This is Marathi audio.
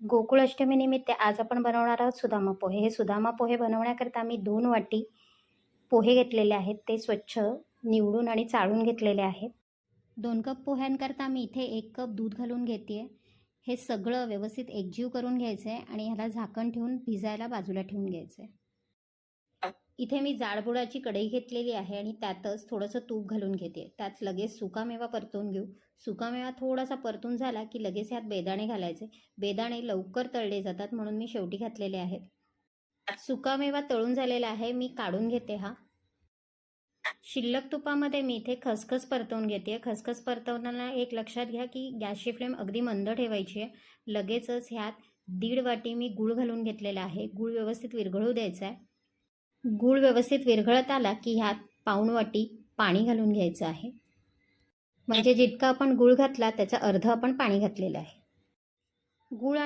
गोकुळाष्टमीनिमित्त आज आपण बनवणार आहोत सुदामा पोहे. हे सुदामा पोहे बनवण्याकरता मी 2 वाटी पोहे घेतलेले आहेत. ते स्वच्छ निवडून आणि चाळून घेतलेले आहेत. 2 कप पोह्यांकरता मी इथे 1 कप दूध घालून घेते आहे. हे सगळं व्यवस्थित एकजीव करून घ्यायचं आहे आणि ह्याला झाकण ठेवून भिजायला बाजूला ठेवून घ्यायचं आहे. इथे मी जाडबुडाची कढई घेतलेली आहे आणि त्यातच थोडंसं तूप घालून घेते. त्यात लगेच सुकामेवा परतून घेऊ. सुकामेवा थोडासा परतून झाला की लगेच ह्यात बेदाणे घालायचे. बेदाणे लवकर तळले जातात म्हणून मी शेवटी घातलेले आहेत. सुकामेवा तळून झालेला आहे, मी काढून घेते हा. शिल्लक तुपामध्ये मी इथे खसखस परतवून घेते. खसखस परतवताना एक लक्षात घ्या की गॅसची फ्लेम अगदी मंद ठेवायची आहे. लगेचच ह्यात 1.5 वाटी मी गूळ घालून घेतलेला आहे. गूळ व्यवस्थित विरघळू द्यायचा आहे. गूळ व्यवस्थित विरघळत आला की ह्यात 1/4 वाटी पाणी घालून घ्यायचं आहे. म्हणजे जितका आपण गूळ घातला त्याचा अर्ध आपण पाणी घातलेलं आहे. गूळ आणि